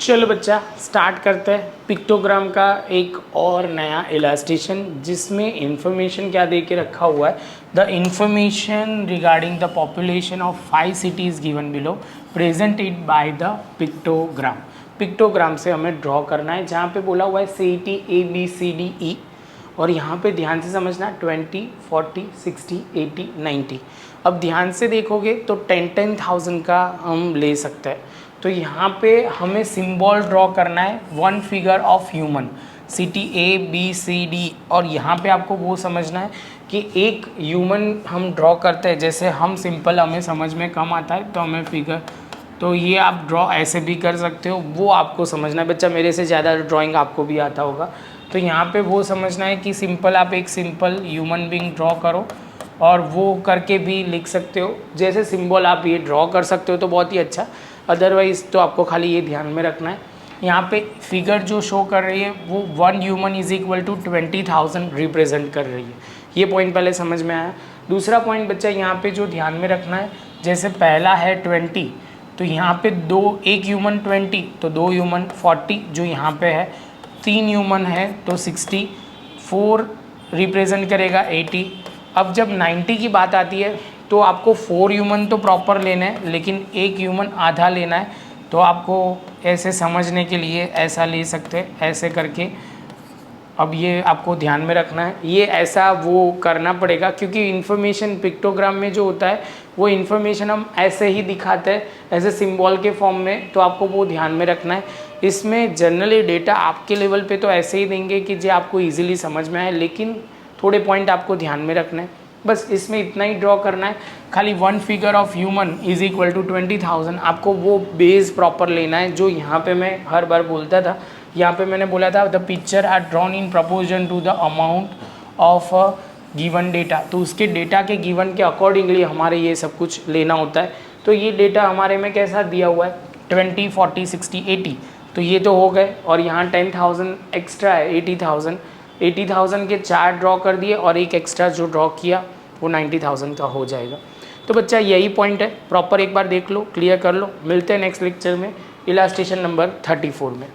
चलो बच्चा स्टार्ट करते हैं पिक्टोग्राम का एक और नया इलास्ट्रेशन जिसमें इंफॉर्मेशन क्या दे के रखा हुआ है। The information regarding the population of 5 cities given below presented by the pictogram. Pictogram से हमें ड्रॉ करना है जहाँ पे बोला हुआ है CET ABCDE और यहाँ पे ध्यान से समझना 20, 40, 60, 80, 90। अब ध्यान से देखोगे तो 10,000 का हम ले सकते हैं। तो यहाँ पे हमें सिंबल ड्रॉ करना है one figure of human CT ABCD और यहाँ पे आपको वो समझना है कि एक ह्यूमन हम ड्रॉ करते हैं। जैसे हम सिंपल हमें समझ में कम आता है तो हमें फिगर, तो ये आप ड्रॉ ऐसे भी कर सकते हो, वो आपको समझना है। बच्चा मेरे से ज़्यादा ड्राइंग आपको भी आता होगा, तो यहाँ पे वो समझना है कि सिंपल आप एक सिंपल ह्यूमन बीइंग ड्रॉ करो और वो करके भी लिख सकते हो। जैसे सिंबल आप ये ड्रॉ कर सकते हो तो बहुत ही अच्छा, अदरवाइज़ तो आपको खाली ये ध्यान में रखना है। यहाँ पे फिगर जो शो कर रही है वो 1 human is equal to 20,000 represent कर रही है। ये पॉइंट पहले समझ में आया। दूसरा पॉइंट बच्चा यहाँ पे जो ध्यान में रखना है, जैसे पहला है 20 तो यहाँ पे एक ह्यूमन 20 तो 2 ह्यूमन 40 जो यहाँ पे है, 3 ह्यूमन है तो 60, 4 रिप्रेजेंट करेगा 80। अब जब 90 की बात आती है तो आपको 4 ह्यूमन तो प्रॉपर लेना है लेकिन एक ह्यूमन आधा लेना है। तो आपको ऐसे समझने के लिए ऐसा ले सकते हैं ऐसे करके। अब ये आपको ध्यान में रखना है, ये ऐसा वो करना पड़ेगा क्योंकि इन्फॉर्मेशन पिक्टोग्राम में जो होता है वो इन्फॉर्मेशन हम ऐसे ही दिखाते हैं ऐसे सिंबल के फॉर्म में, तो आपको वो ध्यान में रखना है। इसमें जनरली डेटा आपके लेवल पे तो ऐसे ही देंगे कि जो आपको ईजिली समझ में आए, लेकिन थोड़े पॉइंट आपको ध्यान में रखना है। बस इसमें इतना ही ड्रॉ करना है, खाली one figure of human is equal to 20,000। आपको वो बेस प्रॉपर लेना है जो यहाँ पे मैं हर बार बोलता था। यहाँ पे मैंने बोला था the picture are drawn in proportion to the amount of given data, तो उसके डेटा के गिवन के अकॉर्डिंगली हमारे ये सब कुछ लेना होता है। तो ये डेटा हमारे में कैसा दिया हुआ है 20, 40, 60, 80, तो ये तो हो गए और यहाँ 10,000 एक्स्ट्रा है 80,000 के 4 ड्रॉ कर दिए और एक एक्स्ट्रा जो ड्रॉ किया वो 90,000 का हो जाएगा। तो बच्चा यही पॉइंट है, प्रॉपर एक बार देख लो, क्लियर कर लो। मिलते हैं नेक्स्ट लेक्चर में इलास्ट्रेशन नंबर 34 में।